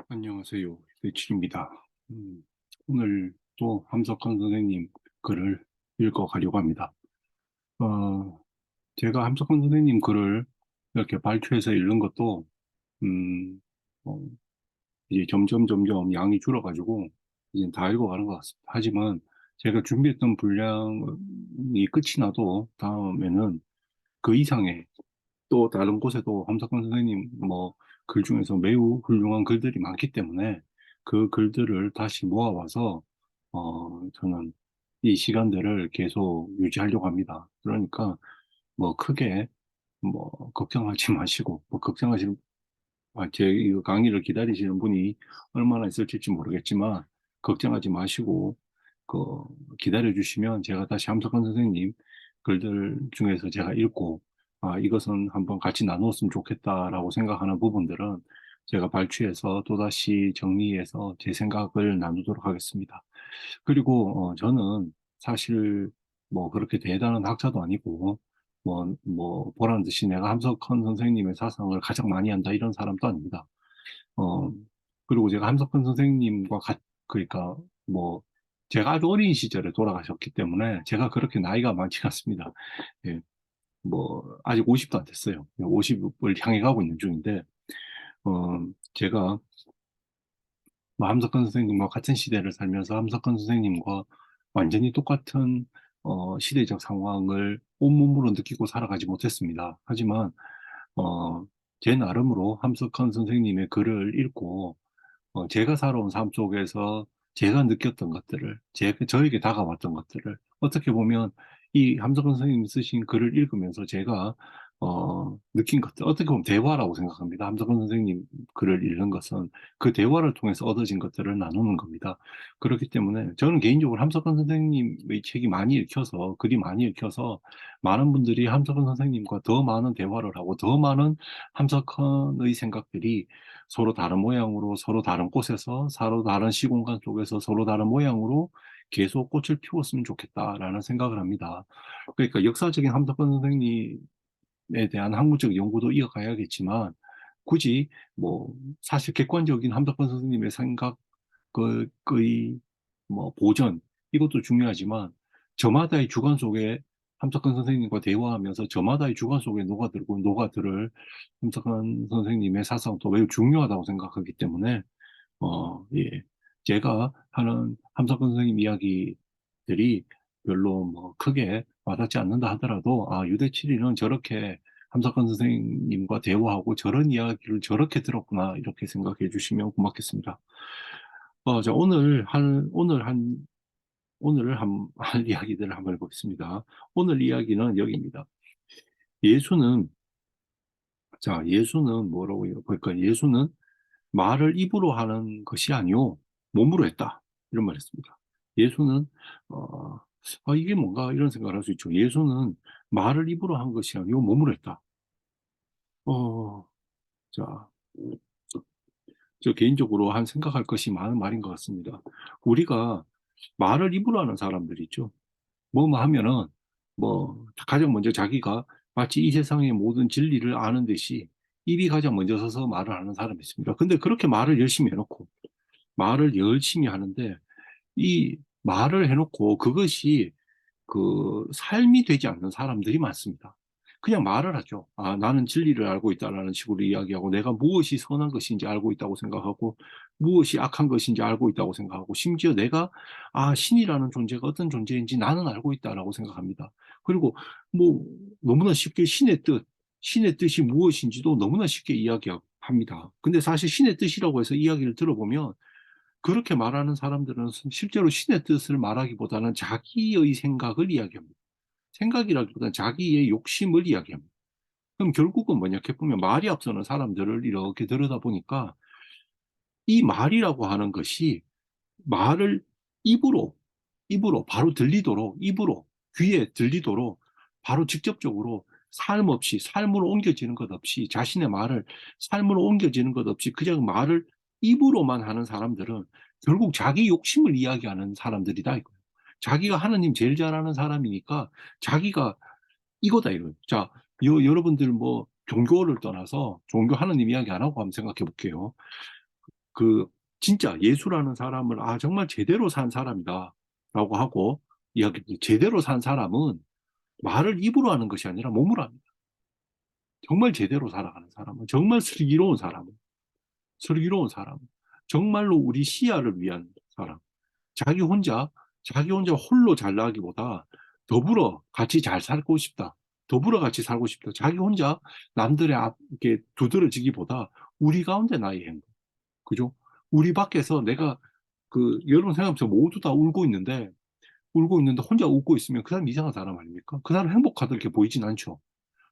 안녕하세요. 배칠입니다. 음, 오늘 또 함석헌 선생님 글을 읽어가려고 합니다. 어, 제가 함석헌 선생님 글을 이렇게 발췌해서 읽는 것도, 음, 어, 이제 점점 양이 줄어가지고, 이제 다 읽어가는 것 같습니다. 하지만 제가 준비했던 분량이 끝이 나도 다음에는 그 이상의 또 다른 곳에도 함석헌 선생님 뭐 글 중에서 매우 훌륭한 글들이 많기 때문에 그 글들을 다시 모아와서 저는 이 시간들을 계속 유지하려고 합니다. 그러니까 뭐 크게 뭐 걱정하지 마시고 뭐 걱정하시는 제 이 강의를 기다리시는 분이 얼마나 있을지 모르겠지만 걱정하지 마시고 그 기다려 주시면 제가 다시 함석헌 선생님 글들 중에서 제가 읽고 이것은 한번 같이 나누었으면 좋겠다라고 생각하는 부분들은 제가 발췌해서 또다시 정리해서 제 생각을 나누도록 하겠습니다. 그리고 저는 사실 뭐 그렇게 대단한 학자도 아니고 보란 듯이 내가 함석헌 선생님의 사상을 가장 많이 한다 이런 사람도 아닙니다. 어, 그리고 제가 함석헌 선생님과 그러니까 뭐 제가 아주 어린 시절에 돌아가셨기 때문에 제가 그렇게 나이가 많지 않습니다. 예, 뭐 아직 50도 안 됐어요. 50을 향해 가고 있는 중인데 제가 뭐 함석헌 선생님과 같은 시대를 살면서 함석헌 선생님과 완전히 똑같은 시대적 상황을 온몸으로 느끼고 살아가지 못했습니다. 하지만 제 나름으로 함석헌 선생님의 글을 읽고 제가 살아온 삶 속에서 제가 느꼈던 것들을, 저에게 다가왔던 것들을, 어떻게 보면 이 함석헌 선생님 쓰신 글을 읽으면서 제가, 느낀 것들, 어떻게 보면 대화라고 생각합니다. 함석헌 선생님 글을 읽는 것은 그 대화를 통해서 얻어진 것들을 나누는 겁니다. 그렇기 때문에 저는 개인적으로 함석헌 선생님의 책이 많이 읽혀서, 글이 많이 읽혀서 많은 분들이 함석헌 선생님과 더 많은 대화를 하고 더 많은 함석헌의 생각들이 서로 다른 모양으로 서로 다른 곳에서 서로 다른 시공간 속에서 서로 다른 모양으로 계속 꽃을 피웠으면 좋겠다라는 생각을 합니다. 그러니까 역사적인 함석헌 선생님에 대한 학문적 연구도 이어가야겠지만 굳이 뭐 사실 객관적인 함석헌 선생님의 생각의 뭐 보전 이것도 중요하지만 저마다의 주관 속에 함석헌 선생님과 대화하면서 저마다의 주관 속에 녹아들고 녹아들을 함석헌 선생님의 사상도 매우 중요하다고 생각하기 때문에 예. 제가 하는 함석헌 선생님 이야기들이 별로 뭐 크게 와닿지 않는다 하더라도 유대칠이는 저렇게 함석헌 선생님과 대화하고 저런 이야기를 저렇게 들었구나 이렇게 생각해 주시면 고맙겠습니다. 자, 할 이야기들을 한번 해보겠습니다. 오늘 이야기는 여기입니다. 예수는, 예수는 뭐라고 볼까? 예수는 말을 입으로 하는 것이 아니요 몸으로 했다. 이런 말 했습니다. 예수는 어, 이게 뭔가 이런 생각을 할 수 있죠. 예수는 말을 입으로 한 것이 아니요 몸으로 했다. 어, 자, 저 개인적으로 한 생각할 것이 많은 말인 것 같습니다. 우리가 말을 입으로 하는 사람들이 있죠. 뭐뭐 하면은 가장 먼저 자기가 마치 이 세상의 모든 진리를 아는 듯이 입이 가장 먼저 서서 말을 하는 사람이 있습니다. 근데 그렇게 말을 열심히 해놓고 말을 열심히 하는데 이 말을 해놓고 그것이 그 삶이 되지 않는 사람들이 많습니다. 그냥 말을 하죠. 나는 진리를 알고 있다라는 식으로 이야기하고 내가 무엇이 선한 것인지 알고 있다고 생각하고 무엇이 악한 것인지 알고 있다고 생각하고 심지어 내가 신이라는 존재가 어떤 존재인지 나는 알고 있다라고 생각합니다. 그리고 뭐 너무나 쉽게 신의 뜻이 무엇인지도 너무나 쉽게 이야기합니다. 근데 사실 신의 뜻이라고 해서 이야기를 들어보면 그렇게 말하는 사람들은 실제로 신의 뜻을 말하기보다는 자기의 생각을 이야기합니다. 생각이라기보다는 자기의 욕심을 이야기합니다. 그럼 결국은 뭐냐, 이렇게 보면 말이 앞서는 사람들을 이렇게 들여다보니까 이 말이라고 하는 것이 말을 입으로, 입으로 바로 들리도록, 입으로, 귀에 들리도록 바로 직접적으로 삶 없이, 삶으로 옮겨지는 것 없이, 자신의 말을 삶으로 옮겨지는 것 없이 그냥 말을 입으로만 하는 사람들은 결국 자기 욕심을 이야기하는 사람들이다, 이거예요. 자기가 하느님 제일 잘하는 사람이니까 자기가 이거다, 이거예요. 자, 여러분들 뭐 종교를 떠나서 종교 하느님 이야기 안 하고 한번 생각해 볼게요. 그 진짜 예수라는 사람을 정말 제대로 산 사람이다 라고 하고 이야기, 제대로 산 사람은 말을 입으로 하는 것이 아니라 몸으로 합니다. 정말 제대로 살아가는 사람은, 정말 슬기로운 사람은, 슬기로운 사람, 정말로 우리 시야를 위한 사람, 자기 혼자, 자기 혼자 홀로 잘 나가기보다 더불어 같이 잘 살고 싶다. 더불어 같이 살고 싶다. 자기 혼자 남들의 앞에 두드러지기보다 우리 가운데 나의 행복. 그죠? 우리 밖에서 내가 여러분 생각해보세요. 모두 다 울고 있는데 혼자 웃고 있으면 그 사람 이상한 사람 아닙니까? 그 사람 행복하다 이렇게 보이진 않죠.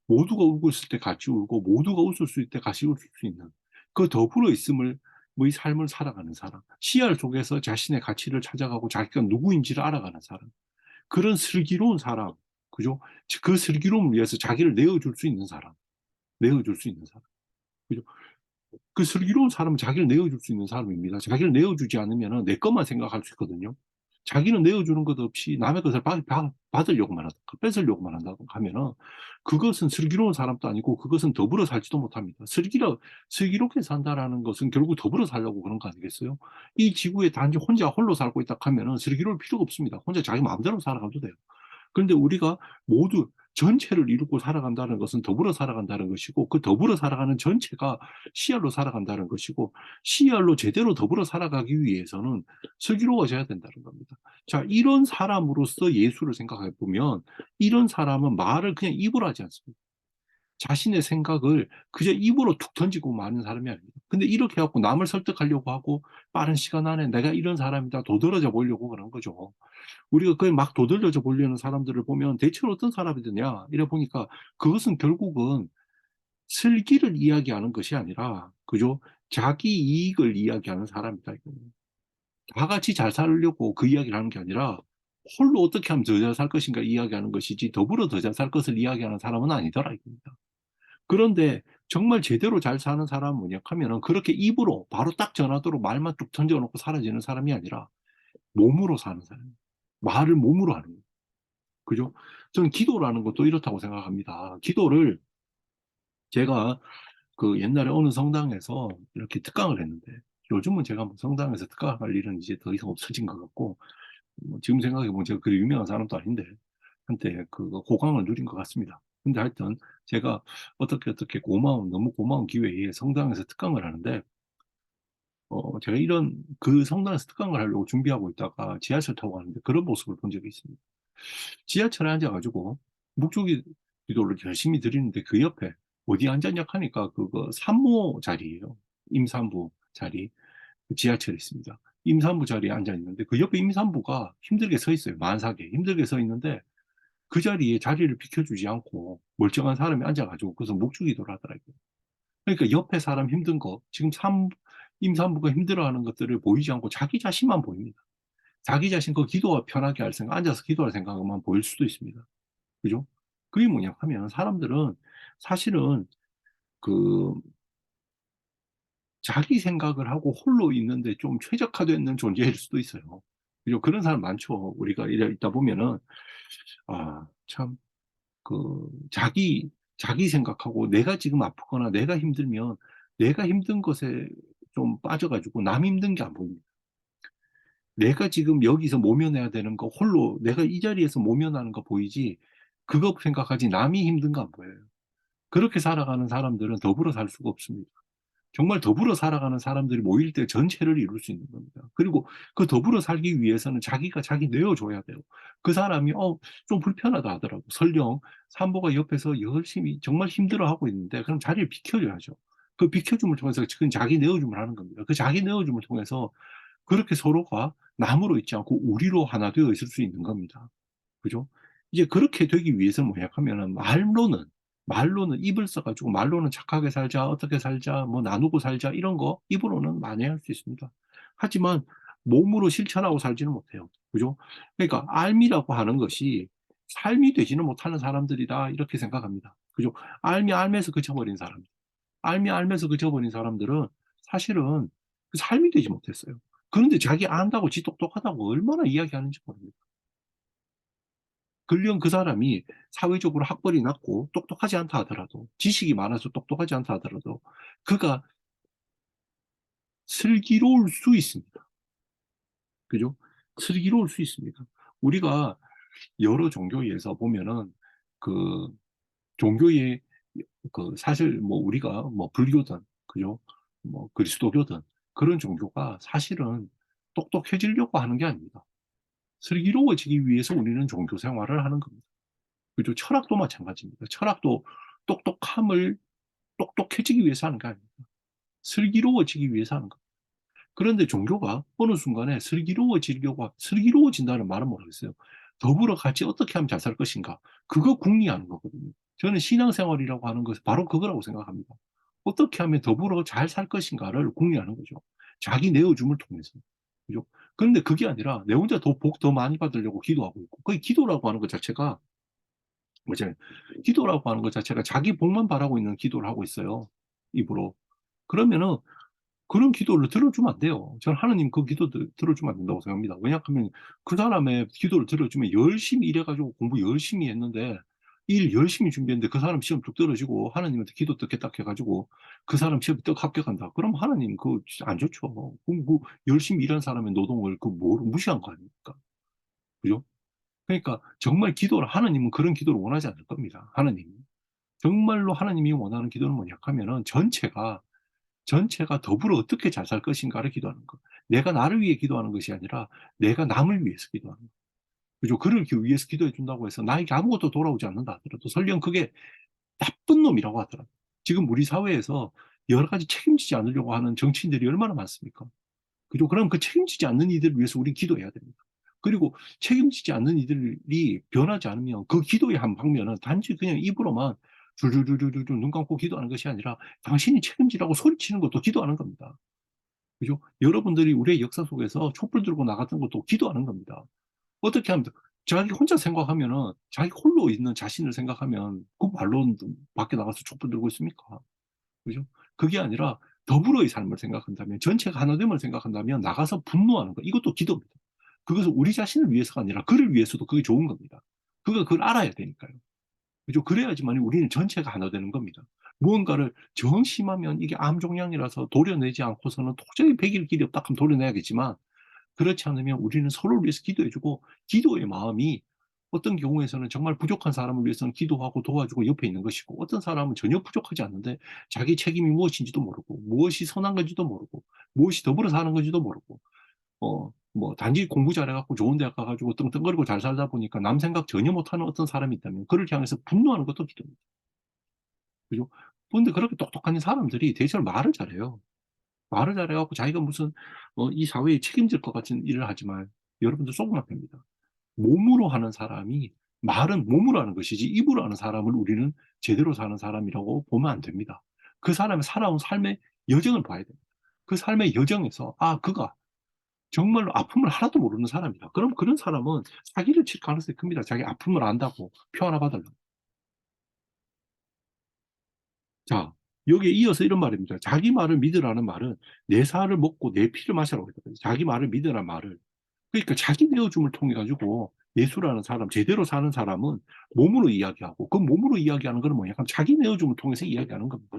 모두가 울고 있을 때 같이 울고 모두가 웃을 수 있을 때 같이 웃을 수 있는 그 더불어 있음을 의 삶을 살아가는 사람. 시야 속에서 자신의 가치를 찾아가고 자기가 누구인지를 알아가는 사람. 그런 슬기로운 사람. 그죠? 그 슬기로움을 위해서 자기를 내어줄 수 있는 사람. 내어줄 수 있는 사람. 그죠? 그 슬기로운 사람은 자기를 내어줄 수 있는 사람입니다. 자기를 내어주지 않으면 내 것만 생각할 수 있거든요. 자기는 내어주는 것 없이 남의 것을 받으려고만 한다, 뺏으려고만 한다고 하면은 그것은 슬기로운 사람도 아니고 그것은 더불어 살지도 못합니다. 슬기롭게 산다라는 것은 결국 더불어 살려고 그런 거 아니겠어요? 이 지구에 단지 혼자 홀로 살고 있다 하면은 슬기로울 필요가 없습니다. 혼자 자기 마음대로 살아가도 돼요. 그런데 우리가 모두 전체를 이루고 살아간다는 것은 더불어 살아간다는 것이고 그 더불어 살아가는 전체가 CR로 살아간다는 것이고 CR로 제대로 더불어 살아가기 위해서는 슬기로워져야 된다는 겁니다. 자, 이런 사람으로서 예수를 생각해 보면 이런 사람은 말을 그냥 입으로 하지 않습니다. 자신의 생각을 그저 입으로 툭 던지고 마는 사람이 아닙니다. 근데 이렇게 해갖고 남을 설득하려고 하고 빠른 시간 안에 내가 이런 사람이다 도드라져 보려고 그런 거죠. 우리가 그걸 막 도드라져 보려는 사람들을 보면 대체로 어떤 사람이드냐 이래 보니까 그것은 결국은 슬기를 이야기하는 것이 아니라 그죠? 자기 이익을 이야기하는 사람이다. 다 같이 잘 살려고 그 이야기를 하는 게 아니라 홀로 어떻게 하면 더 잘 살 것인가 이야기하는 것이지 더불어 더 잘 살 것을 이야기하는 사람은 아니더라 이겁니다. 그런데 정말 제대로 잘 사는 사람은 뭐냐 하면은 그렇게 입으로 바로 딱 전하도록 말만 뚝 던져놓고 사라지는 사람이 아니라 몸으로 사는 사람. 말을 몸으로 하는 거예요. 그죠? 저는 기도라는 것도 이렇다고 생각합니다. 기도를 제가 옛날에 어느 성당에서 이렇게 특강을 했는데 요즘은 제가 뭐 성당에서 특강할 일은 이제 더 이상 없어진 것 같고 뭐 지금 생각해보면 제가 그리 유명한 사람도 아닌데 한때 호강을 누린 것 같습니다. 근데 하여튼 제가 어떻게 너무 고마운 기회에 성당에서 특강을 하는데 제가 성당에서 특강을 하려고 준비하고 있다가 지하철 타고 가는데 그런 모습을 본 적이 있습니다. 지하철에 앉아가지고 묵주기 기도를 열심히 드리는데 그 옆에 어디 앉았냐 하니까 그거 산모 자리예요. 임산부 자리. 지하철에 있습니다. 임산부 자리에 앉아 있는데 그 옆에 임산부가 힘들게 서 있어요. 만삭에 힘들게 서 있는데 그 자리에 자리를 비켜주지 않고 멀쩡한 사람이 앉아가지고 그래서 묵주기도를 하더라고요. 그러니까 옆에 사람 힘든 거 지금 임산부가 힘들어하는 것들을 보이지 않고 자기 자신만 보입니다. 자기 자신 기도가 편하게 할 생각, 앉아서 기도할 생각만 보일 수도 있습니다. 그죠? 그게 뭐냐 하면 사람들은 사실은 그 자기 생각을 하고 홀로 있는데 좀 최적화되어 있는 존재일 수도 있어요. 그죠? 그런 사람 많죠. 우리가 이래 있다 보면은 참 자기 생각하고 내가 지금 아프거나 내가 힘들면 내가 힘든 것에 좀 빠져가지고 남 힘든 게 안 보입니다. 내가 지금 여기서 모면해야 되는 거 홀로 내가 이 자리에서 모면하는 거 보이지 그거 생각하지 남이 힘든 거 안 보여요. 그렇게 살아가는 사람들은 더불어 살 수가 없습니다. 정말 더불어 살아가는 사람들이 모일 때 전체를 이룰 수 있는 겁니다. 그리고 그 더불어 살기 위해서는 자기가 자기 내어줘야 돼요. 그 사람이 좀 불편하다 하더라고. 설령 산모가 옆에서 열심히 정말 힘들어하고 있는데 그럼 자리를 비켜줘야죠. 그 비켜줌을 통해서 그건 자기 내어줌을 하는 겁니다. 그 자기 내어줌을 통해서 그렇게 서로가 남으로 있지 않고 우리로 하나 되어 있을 수 있는 겁니다. 그죠? 이제 그렇게 되기 위해서는 뭐냐 하면은 말로는 입을 써가지고 말로는 착하게 살자, 어떻게 살자, 뭐 나누고 살자 이런 거 입으로는 많이 할 수 있습니다. 하지만 몸으로 실천하고 살지는 못해요. 그죠? 그러니까 알미라고 하는 것이 삶이 되지는 못하는 사람들이다 이렇게 생각합니다. 그죠? 알면서 그쳐버린 사람, 알면서 그쳐버린 사람들은 사실은 그 삶이 되지 못했어요. 그런데 자기 안다고 지 똑똑하다고 얼마나 이야기하는지 모릅니다. 그령 그 사람이 사회적으로 학벌이 낮고 똑똑하지 않다 하더라도 지식이 많아서 똑똑하지 않다 하더라도 그가 슬기로울 수 있습니다. 그죠? 슬기로울 수 있습니다. 우리가 여러 종교에서 보면은 그 종교의 그 사실 뭐 우리가 뭐 불교든 그죠? 뭐 그리스도교든 그런 종교가 사실은 똑똑해지려고 하는 게 아닙니다. 슬기로워지기 위해서 우리는 종교 생활을 하는 겁니다. 그죠? 철학도 마찬가지입니다. 철학도 똑똑함을 똑똑해지기 위해서 하는 게 아닙니다. 슬기로워지기 위해서 하는 겁니다. 그런데 종교가 어느 순간에 슬기로워진다는 말은 모르겠어요. 더불어 같이 어떻게 하면 잘 살 것인가. 그거 궁리하는 거거든요. 저는 신앙생활이라고 하는 것은 바로 그거라고 생각합니다. 어떻게 하면 더불어 잘 살 것인가를 궁리하는 거죠. 자기 내어줌을 통해서. 그죠? 그런데 그게 아니라 내 혼자 복 더 많이 받으려고 기도하고 있고, 그 기도라고 하는 것 자체가, 뭐죠? 기도라고 하는 것 자체가 자기 복만 바라고 있는 기도를 하고 있어요. 입으로. 그러면은 그런 기도를 들어주면 안 돼요. 저는 하나님 그 기도 들어주면 안 된다고 생각합니다. 왜냐하면 그 사람의 기도를 들어주면 열심히 일해가지고 공부 열심히 했는데 일 열심히 준비했는데 그 사람 시험 뚝 떨어지고 하나님한테 기도 듣겠다 해가지고 그 사람 시험에 떡 합격한다. 그럼 하나님 그거 안 좋죠. 그 열심히 일한 사람의 노동을 무시한 거 아닙니까? 그죠? 그러니까 정말 기도를 하나님은 그런 기도를 원하지 않을 겁니다. 하나님. 정말로 하나님이 원하는 기도는 뭐냐 하면은 전체가 더불어 어떻게 잘 살 것인가를 기도하는 것. 내가 나를 위해 기도하는 것이 아니라 내가 남을 위해서 기도하는 것. 그죠? 그를 위해서 기도해 준다고 해서 나에게 아무것도 돌아오지 않는다 하더라도 설령 그게 나쁜 놈이라고 하더라도 지금 우리 사회에서 여러 가지 책임지지 않으려고 하는 정치인들이 얼마나 많습니까? 그죠? 그럼 그 책임지지 않는 이들을 위해서 우리 기도해야 됩니다. 그리고 책임지지 않는 이들이 변하지 않으면 그 기도의 한 방면은 단지 그냥 입으로만 줄줄줄줄줄 눈 감고 기도하는 것이 아니라 당신이 책임지라고 소리치는 것도 기도하는 겁니다. 그죠? 여러분들이 우리의 역사 속에서 촛불 들고 나갔던 것도 기도하는 겁니다. 어떻게 하면 자기 혼자 생각하면은 자기 홀로 있는 자신을 생각하면 그 말로 밖에 나가서 촛불 들고 있습니까? 그죠? 그게 아니라 더불어의 삶을 생각한다면 전체가 하나됨을 생각한다면 나가서 분노하는 거 이것도 기도입니다. 그것은 우리 자신을 위해서가 아니라 그를 위해서도 그게 좋은 겁니다. 그가 그걸 알아야 되니까요. 그죠? 그래야지만 우리는 전체가 하나 되는 겁니다. 무언가를 정심하면 이게 암종양이라서 도려내지 않고서는 도저히 백일 길이 없다 하면 도려내야겠지만 그렇지 않으면 우리는 서로를 위해서 기도해주고 기도의 마음이 어떤 경우에서는 정말 부족한 사람을 위해서는 기도하고 도와주고 옆에 있는 것이고 어떤 사람은 전혀 부족하지 않는데 자기 책임이 무엇인지도 모르고 무엇이 선한 건지도 모르고 무엇이 더불어 사는 건지도 모르고 뭐 단지 공부 잘해갖고 좋은 대학 가가지고 떵떵거리고 잘 살다 보니까 남 생각 전혀 못하는 어떤 사람이 있다면 그를 향해서 분노하는 것도 기도입니다. 그죠? 그런데 그렇게 똑똑한 사람들이 대체로 말을 잘해요. 말을 잘해갖고 자기가 무슨 이 사회에 책임질 것 같은 일을 하지만 여러분들 속은 앞입니다. 몸으로 하는 사람이 말은 몸으로 하는 것이지 입으로 하는 사람을 우리는 제대로 사는 사람이라고 보면 안 됩니다. 그 사람의 살아온 삶의 여정을 봐야 됩니다. 그 삶의 여정에서 그가 정말로 아픔을 하나도 모르는 사람이다. 그럼 그런 사람은 사기를 칠 가능성이 큽니다. 자기 아픔을 안다고 표 하나 받으려고. 자, 여기에 이어서 이런 말입니다. 자기 말을 믿으라는 말은 내 살을 먹고 내 피를 마시라고 했거든요. 자기 말을 믿으라는 말을. 그러니까 자기 내어줌을 통해 가지고 예수라는 사람, 제대로 사는 사람은 몸으로 이야기하고 그 몸으로 이야기하는 건 뭐냐? 그럼 자기 내어줌을 통해서 이야기하는 겁니다.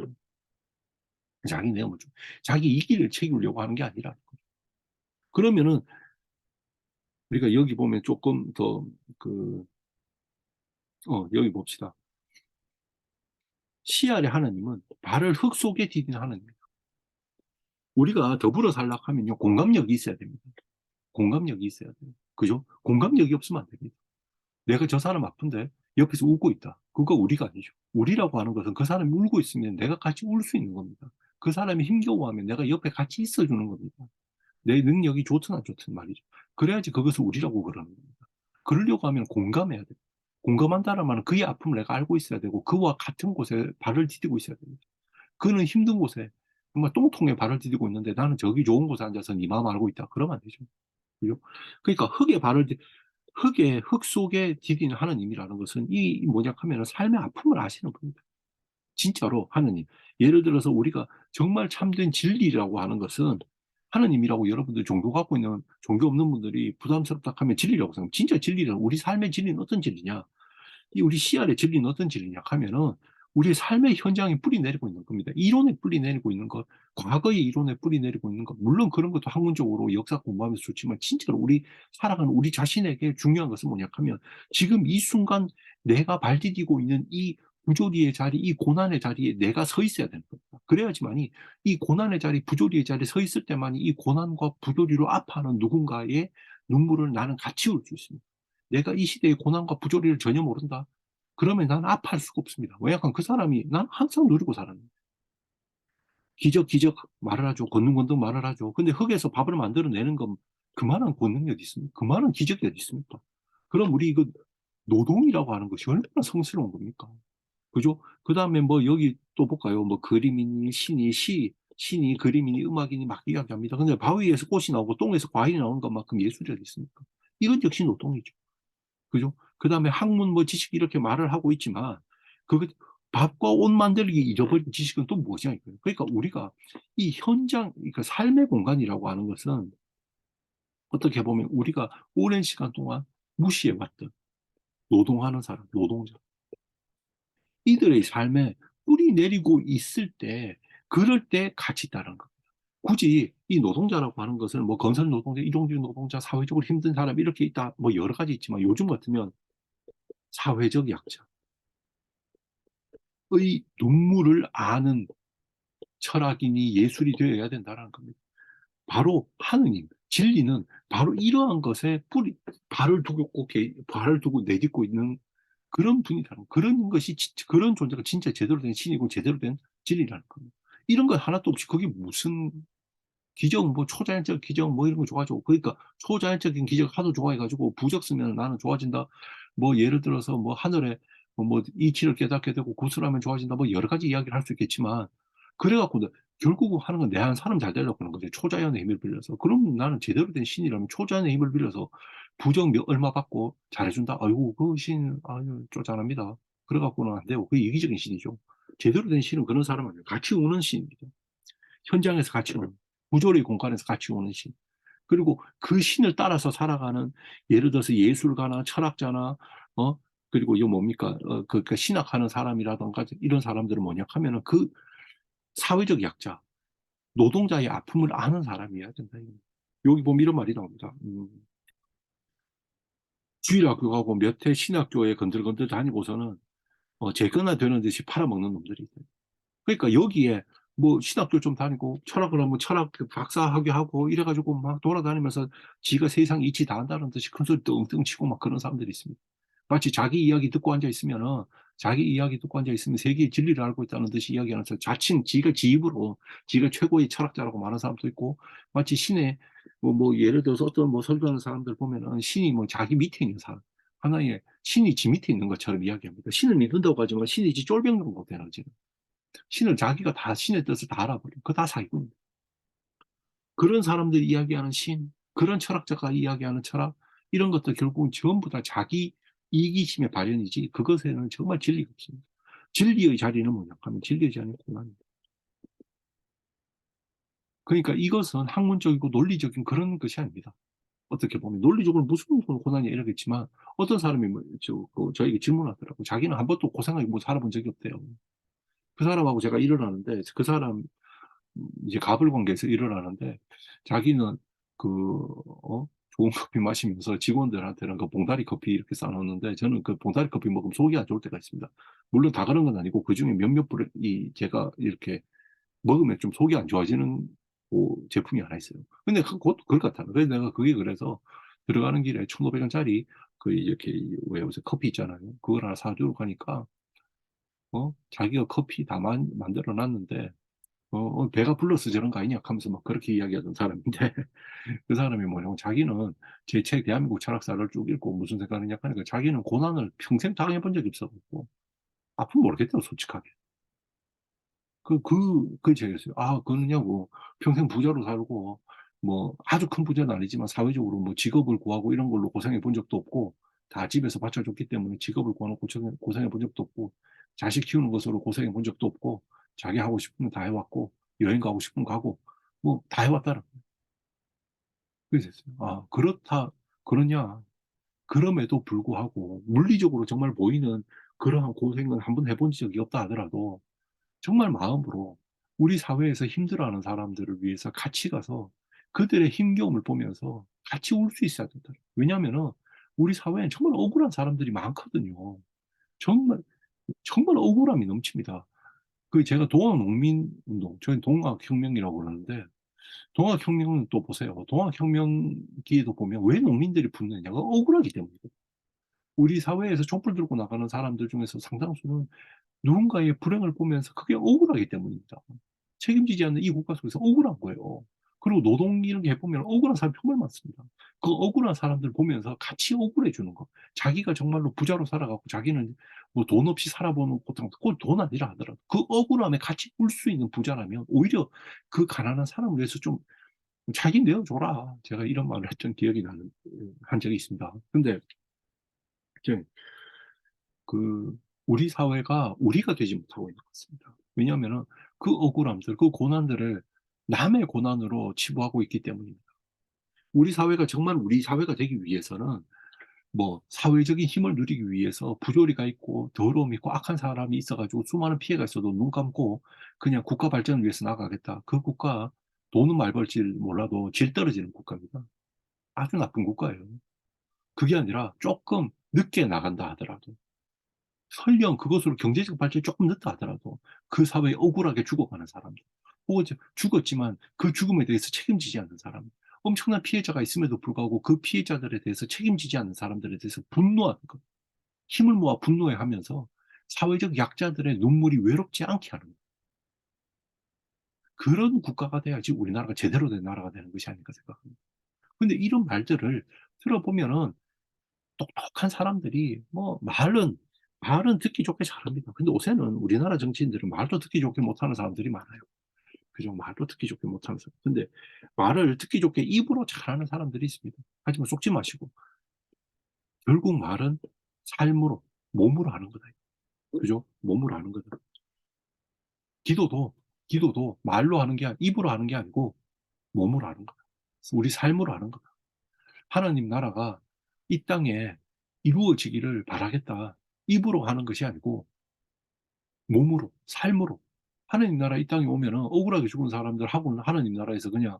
자기 내어줌. 자기 이기를 챙기려고 하는 게 아니라. 그러면은 우리가 여기 보면 조금 더 그, 여기 봅시다. 시알의 하나님은 발을 흙 속에 디딘 하나님입니다. 우리가 더불어 살려고 하면요, 공감력이 있어야 됩니다. 공감력이 있어야 돼요. 그죠? 공감력이 없으면 안 됩니다. 내가 저 사람 아픈데 옆에서 울고 있다. 그거 우리가 아니죠. 우리라고 하는 것은 그 사람이 울고 있으면 내가 같이 울 수 있는 겁니다. 그 사람이 힘겨워하면 내가 옆에 같이 있어주는 겁니다. 내 능력이 좋든 안 좋든 말이죠. 그래야지 그것을 우리라고 그러는 겁니다. 그러려고 하면 공감해야 돼요. 공감한다는 말은 그의 아픔을 내가 알고 있어야 되고 그와 같은 곳에 발을 디디고 있어야 됩니다. 그는 힘든 곳에 정말 똥통에 발을 디디고 있는데 나는 저기 좋은 곳에 앉아서 네 마음 알고 있다. 그러면 안 되죠. 그죠? 그러니까 흙 속에 디딘 하나님이라는 것은 이 뭐냐 하면 삶의 아픔을 아시는 겁니다. 진짜로 하나님. 예를 들어서 우리가 정말 참된 진리라고 하는 것은 하나님이라고 여러분들 종교 갖고 있는 종교 없는 분들이 부담스럽다 하면 진리라고 생각합니다. 진짜 진리는 우리 삶의 진리는 어떤 진리냐? 이 우리 씨알의 진리는 어떤 진리냐 하면은 우리의 삶의 현장에 뿌리 내리고 있는 겁니다. 이론에 뿌리 내리고 있는 것, 과거의 이론에 뿌리 내리고 있는 것, 물론 그런 것도 학문적으로 역사 공부하면서 좋지만, 진짜로 우리 살아가는 우리 자신에게 중요한 것은 뭐냐 하면, 지금 이 순간 내가 발 디디고 있는 이 부조리의 자리, 이 고난의 자리에 내가 서 있어야 되는 겁니다. 그래야지만이 이 고난의 자리, 부조리의 자리에 서 있을 때만이 이 고난과 부조리로 아파하는 누군가의 눈물을 나는 같이 울 수 있습니다. 내가 이 시대의 고난과 부조리를 전혀 모른다. 그러면 나는 아파할 수가 없습니다. 왜냐하면 그 사람이 난 항상 누리고 살았는데. 기적, 기적 말을 하죠. 건능건능 말을 하죠. 근데 흙에서 밥을 만들어내는 건 그만한 권능이 어디 있습니까? 그만한 기적이 어디 있습니까? 그럼 우리 이거 노동이라고 하는 것이 얼마나 성스러운 겁니까? 그죠? 그 다음에 뭐 여기 또 볼까요? 뭐 그림이니 신이 그림이니 음악이니 막 이야기합니다. 근데 바위에서 꽃이 나오고 똥에서 과일이 나오는 것만큼 예술이 어디 있습니까? 이건 역시 노동이죠. 그죠? 그 다음에 학문 뭐 지식 이렇게 말을 하고 있지만, 그 밥과 옷 만들기 잃어버린 지식은 또 무엇이냐 이거예요. 그러니까 우리가 이 현장, 그러니까 삶의 공간이라고 하는 것은 어떻게 보면 우리가 오랜 시간 동안 무시해왔던 노동하는 사람, 노동자. 이들의 삶에 뿌리 내리고 있을 때, 그럴 때 같이 있다는 거. 굳이 이 노동자라고 하는 것을 뭐 건설 노동자, 일용직 노동자, 사회적으로 힘든 사람 이렇게 있다, 뭐 여러 가지 있지만 요즘 같으면 사회적 약자, 의 눈물을 아는 철학이니 예술이 되어야 된다는 겁니다. 바로 하느님, 진리는 바로 이러한 것에 발을 두고 내딛고 있는 그런 분이라는, 그런 것이, 그런 존재가 진짜 제대로 된 신이고 제대로 된 진리라는 겁니다. 이런 것 하나도 없이 그게 무슨 기적, 뭐 초자연적 기적 뭐 이런 거 좋아하죠. 그러니까 초자연적인 기적 하도 좋아해가지고 부적 쓰면 나는 좋아진다. 뭐 예를 들어서 뭐 하늘에 뭐 이치를 깨닫게 되고 구슬하면 좋아진다. 뭐 여러 가지 이야기를 할 수 있겠지만, 그래갖고 결국은 하는 건 내 한 사람 잘 되려고 하는 거죠. 초자연의 힘을 빌려서. 그럼 나는 제대로 된 신이라면 초자연의 힘을 빌려서 부적 얼마 받고 잘해준다. 아이고 그 신 아유 쪼잔합니다. 그래갖고는 안 되고 그게 이기적인 신이죠. 제대로 된 신은 그런 사람 아니에요. 같이 우는 신입니다. 현장에서 같이 오는, 부조리 공간에서 같이 오는 신. 그리고 그 신을 따라서 살아가는, 예를 들어서 예술가나 철학자나, 어, 그리고 이거 뭡니까, 그 신학하는 사람이라던가 이런 사람들은 뭐냐 하면은 그 사회적 약자, 노동자의 아픔을 아는 사람이어야 된다. 여기 보면 이런 말이 나옵니다. 주일학교 가고 몇 해 신학교에 건들건들 다니고서는 재거나 되는 듯이 팔아먹는 놈들이 있어요. 그러니까 여기에 뭐 신학교 좀 다니고 철학을 하면 철학 박사학위 하고 이래가지고 막 돌아다니면서 지가 세상 이치 다 한다는 듯이 큰 소리 떵떵 치고 막 그런 사람들이 있습니다. 마치 자기 이야기 듣고 앉아 있으면은, 자기 이야기 듣고 앉아 있으면 세계의 진리를 알고 있다는 듯이 이야기하면서 자칭 지가 지 입으로 지가 최고의 철학자라고 말하는 사람도 있고, 마치 신의 뭐 예를 들어서 어떤 뭐 설교하는 사람들 보면은 신이 뭐 자기 밑에 있는 사람, 하나의 신이 지 밑에 있는 것처럼 이야기합니다. 신을 믿는다고 하지만 신이 지 쫄병 정도 되는 지금. 신을 자기가 다 신의 뜻을 다 알아버려. 그거 다 사기꾼. 그런 사람들이 이야기하는 신, 그런 철학자가 이야기하는 철학, 이런 것도 결국은 전부 다 자기 이기심의 발현이지, 그것에는 정말 진리가 없습니다. 진리의 자리는 뭐냐 하면 진리의 자리는 고난입니다. 그러니까 이것은 학문적이고 논리적인 그런 것이 아닙니다. 어떻게 보면 논리적으로 무슨 고난이 이러겠지만, 어떤 사람이 저에게 질문하더라고. 자기는 한 번도 고생하고 뭐 살아본 적이 없대요. 그 사람하고 제가 일을 하는데, 그 사람 이제 갑을 관계에서 일을 하는데, 자기는 그, 좋은 커피 마시면서 직원들한테는 그 봉다리 커피 이렇게 싸놓는데, 저는 그 봉다리 커피 먹으면 속이 안 좋을 때가 있습니다. 물론 다 그런 건 아니고, 그 중에 몇몇 이 제가 이렇게 먹으면 좀 속이 안 좋아지는 그 제품이 하나 있어요. 근데 그것도 그럴 것 같아요. 그래서 내가 그게 그래서 들어가는 길에 1,500원짜리 그 이렇게 왜 요새 커피 있잖아요. 그걸 하나 사주러 가니까, 자기가 커피 다 만들어 놨는데, 배가 불러서 저런 거 아니냐 하면서 막 그렇게 이야기하던 사람인데, 그 사람이 뭐냐면 자기는 제 책 대한민국 철학사를 쭉 읽고 무슨 생각하느냐 하니까, 자기는 고난을 평생 당해본 적이 없었고 아픔 모르겠다고 솔직하게. 그 제기했어요. 아, 그러냐고. 평생 부자로 살고, 뭐, 아주 큰 부자는 아니지만 사회적으로 뭐 직업을 구하고 이런 걸로 고생해 본 적도 없고, 다 집에서 받쳐줬기 때문에 직업을 구하고 고생해 본 적도 없고, 자식 키우는 것으로 고생해 본 적도 없고, 자기 하고 싶은 거 다 해왔고, 여행 가고 싶은 거 가고, 뭐, 다 해왔다라. 그래서 아, 그렇냐. 그럼에도 불구하고, 물리적으로 정말 보이는 그러한 고생은 한번 해본 적이 없다 하더라도 정말 마음으로 우리 사회에서 힘들어하는 사람들을 위해서 같이 가서 그들의 힘겨움을 보면서 같이 울 수 있어야 된다. 왜냐하면은 우리 사회엔 정말 억울한 사람들이 많거든요. 정말, 정말 억울함이 넘칩니다. 그 제가 동학농민운동, 저희 동학혁명이라고 그러는데, 동학혁명은 또 보세요. 동학혁명기에도 보면 왜 농민들이 붙느냐가 억울하기 때문이거든요. 우리 사회에서 촛불 들고 나가는 사람들 중에서 상당수는 누군가의 불행을 보면서 그게 억울하기 때문입니다. 책임지지 않는 이 국가 속에서 억울한 거예요. 그리고 노동 이런 게 해보면 억울한 사람이 정말 많습니다. 그 억울한 사람들 보면서 같이 억울해 주는 거. 자기가 정말로 부자로 살아가고 자기는 뭐 돈 없이 살아보는 고통, 그건 돈 아니라 하더라도 그 억울함에 같이 울 수 있는 부자라면 오히려 그 가난한 사람을 위해서 좀 자기 내어줘라. 제가 이런 말을 했던 기억이 나는, 한 적이 있습니다. 근데 이제 그 우리 사회가 우리가 되지 못하고 있는 것 같습니다. 왜냐하면은 그 억울함들, 그 고난들을 남의 고난으로 치부하고 있기 때문입니다. 우리 사회가 정말 우리 사회가 되기 위해서는 뭐 사회적인 힘을 누리기 위해서 부조리가 있고 더러움이 있고 악한 사람이 있어가지고 수많은 피해가 있어도 눈 감고 그냥 국가 발전을 위해서 나가겠다. 그 국가 돈은 말 벌지 몰라도 질 떨어지는 국가입니다. 아주 나쁜 국가예요. 그게 아니라 조금 늦게 나간다 하더라도 설령 그것으로 경제적 발전이 조금 늦다 하더라도 그 사회에 억울하게 죽어가는 사람들, 혹은 죽었지만 그 죽음에 대해서 책임지지 않는 사람, 엄청난 피해자가 있음에도 불구하고 그 피해자들에 대해서 책임지지 않는 사람들에 대해서 분노하는 것, 힘을 모아 분노해 하면서 사회적 약자들의 눈물이 외롭지 않게 하는 것. 그런 국가가 돼야지 우리나라가 제대로 된 나라가 되는 것이 아닐까 생각합니다. 근데 이런 말들을 들어보면은 똑똑한 사람들이 뭐 말은 듣기 좋게 잘합니다. 근데 요새는 우리나라 정치인들은 말도 듣기 좋게 못하는 사람들이 많아요. 그죠? 말도 듣기 좋게 못하는 사람. 근데 말을 듣기 좋게 입으로 잘하는 사람들이 있습니다. 하지만 속지 마시고 결국 말은 삶으로, 몸으로 하는 거다. 그죠? 몸으로 하는 거다. 기도도 기도도 말로 하는 게 입으로 하는 게 아니고 몸으로 하는 거다. 우리 삶으로 하는 거다. 하나님 나라가 이 땅에 이루어지기를 바라겠다. 입으로 하는 것이 아니고 몸으로, 삶으로. 하나님 나라 이 땅에 오면은 억울하게 죽은 사람들하고는 하나님 나라에서 그냥,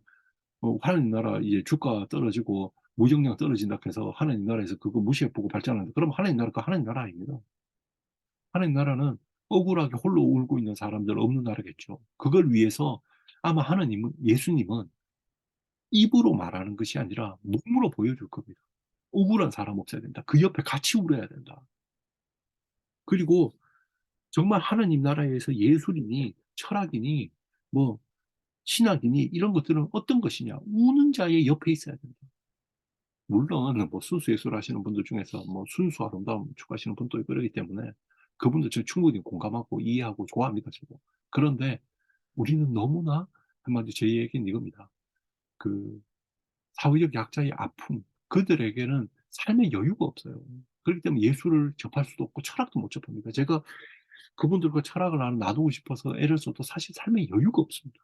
하나님 나라 이제 주가 떨어지고 무정량 떨어진다 해서 하나님 나라에서 그거 무시해보고 발전한다. 그럼 하나님 나라가 하나님 나라 아닙니다. 하나님 나라는 억울하게 홀로 울고 있는 사람들 없는 나라겠죠. 그걸 위해서 아마 하나님은, 예수님은 입으로 말하는 것이 아니라 몸으로 보여줄 겁니다. 억울한 사람 없어야 된다. 그 옆에 같이 울어야 된다. 그리고 정말 하나님 나라에서 예술이니 철학이니 뭐 신학이니 이런 것들은 어떤 것이냐? 우는 자의 옆에 있어야 된다. 물론 뭐 순수예술 하시는 분들 중에서 뭐 순수 아름다움 추구하시는 분도 있고 그러기 때문에 그분들 저 충분히 공감하고 이해하고 좋아합니다. 저도. 그런데 우리는 너무나, 한마디로 제 얘기는 이겁니다. 그 사회적 약자의 아픔, 그들에게는 삶의 여유가 없어요. 그렇기 때문에 예술을 접할 수도 없고 철학도 못 접합니다. 제가 그분들과 철학을 나누고 싶어서 애를 써도 사실 삶의 여유가 없습니다.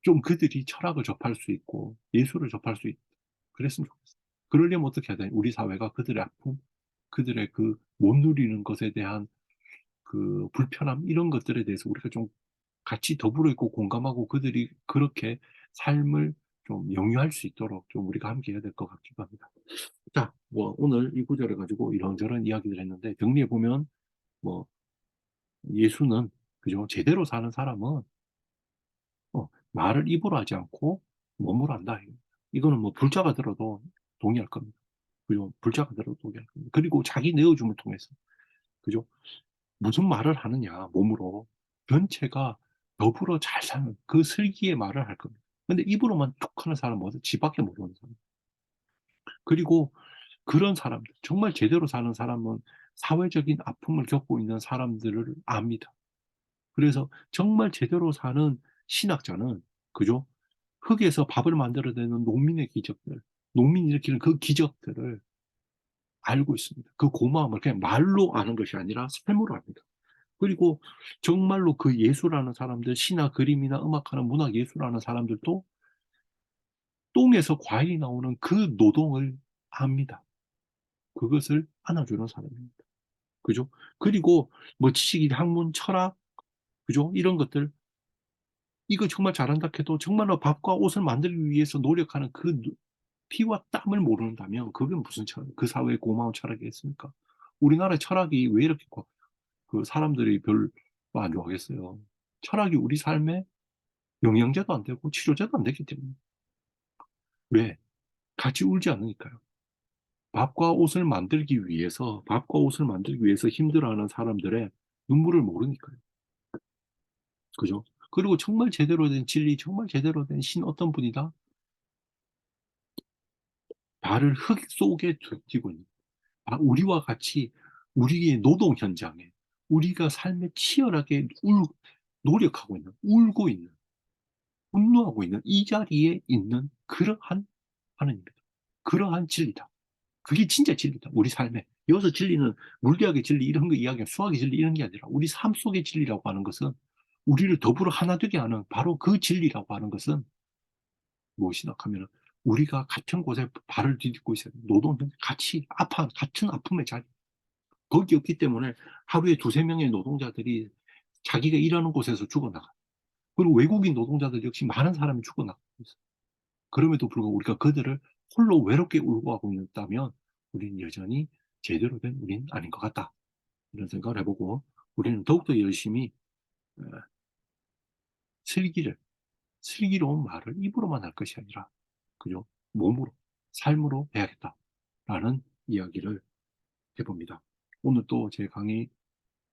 좀 그들이 철학을 접할 수 있고 예술을 접할 수 있, 그랬으면 좋겠어요. 그러려면 어떻게 해야 되냐? 우리 사회가 그들의 아픔, 그들의 그 못 누리는 것에 대한 그 불편함, 이런 것들에 대해서 우리가 좀 같이 더불어 있고 공감하고 그들이 그렇게 삶을 좀 영위할 수 있도록 좀 우리가 함께 해야 될 것 같기도 합니다. 자, 뭐 오늘 이 구절을 가지고 이런저런 이야기를 했는데 정리해 보면 뭐 예수는, 그죠? 제대로 사는 사람은 말을 입으로 하지 않고 몸으로 한다. 이거는 뭐 불자가 들어도 동의할 겁니다. 그죠? 불자가 들어도 동의할 겁니다. 그리고 자기 내어줌을 통해서, 그죠? 무슨 말을 하느냐, 몸으로. 전체가 더불어 잘 사는 그 슬기의 말을 할 겁니다. 근데 입으로만 툭 하는 사람은 뭐지? 지밖에 모르는 사람. 그리고 그런 사람들, 정말 제대로 사는 사람은 사회적인 아픔을 겪고 있는 사람들을 압니다. 그래서 정말 제대로 사는 신학자는, 그죠? 흙에서 밥을 만들어내는 농민의 기적들, 농민이 일으키는 그 기적들을 알고 있습니다. 그 고마움을 그냥 말로 아는 것이 아니라 삶으로 압니다. 그리고 정말로 그 예술하는 사람들, 시나 그림이나 음악하는 문학 예술하는 사람들도 똥에서 과일이 나오는 그 노동을 압니다. 그것을 안아주는 사람입니다. 그죠? 그리고 뭐 지식, 학문, 철학, 그죠? 이런 것들, 이거 정말 잘한다 해도 정말로 밥과 옷을 만들기 위해서 노력하는 그 피와 땀을 모른다면 그게 무슨 철학, 그 사회의 고마운 철학이겠습니까? 우리나라 철학이 왜 이렇게 그 사람들이 별로 안 좋아하겠어요? 철학이 우리 삶에 영양제도 안 되고 치료제도 안 되기 때문에. 왜? 같이 울지 않으니까요. 밥과 옷을 만들기 위해서 힘들어하는 사람들의 눈물을 모르니까요. 그죠? 그리고 정말 제대로 된 진리, 정말 제대로 된 신 어떤 분이다? 발을 흙 속에 디고 있는, 우리와 같이 우리의 노동 현장에, 우리가 삶에 치열하게 노력하고 있는, 울고 있는, 분노하고 있는 이 자리에 있는 그러한 하나님입니다. 그러한 진리다. 그게 진짜 진리다. 우리 삶에. 여기서 진리는 물리학의 진리 이런 거 이야기하면 수학의 진리 이런 게 아니라 우리 삶 속의 진리라고 하는 것은, 우리를 더불어 하나 되게 하는 바로 그 진리라고 하는 것은 무엇이나 하면, 우리가 같은 곳에 발을 디딛고 있어요. 노동, 같이 같은 아픔의 자리. 거기 없기 때문에 하루에 두세 명의 노동자들이 자기가 일하는 곳에서 죽어나가. 그리고 외국인 노동자들 역시 많은 사람이 죽어나가고 있어요. 그럼에도 불구하고 우리가 그들을 홀로 외롭게 울고 하고 있다면 우리는 여전히 제대로 된 우리는 아닌 것 같다. 이런 생각을 해보고, 우리는 더욱더 열심히 어, 슬기를, 슬기로운 말을 입으로만 할 것이 아니라, 그죠? 몸으로, 삶으로 해야겠다라는 이야기를 해봅니다. 오늘 또 제 강의,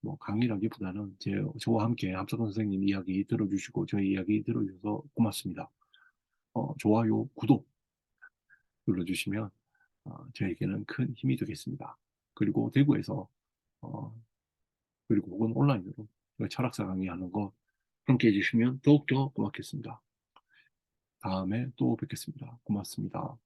뭐 강의라기보다는 저와 함께 함석헌 선생님 이야기 들어주시고 저희 이야기 들어주셔서 고맙습니다. 좋아요, 구독 눌러주시면 저에게는 큰 힘이 되겠습니다. 그리고 대구에서 어, 그리고 혹은 온라인으로 철학사 강의하는 거 함께 해주시면 더욱더 고맙겠습니다. 다음에 또 뵙겠습니다. 고맙습니다.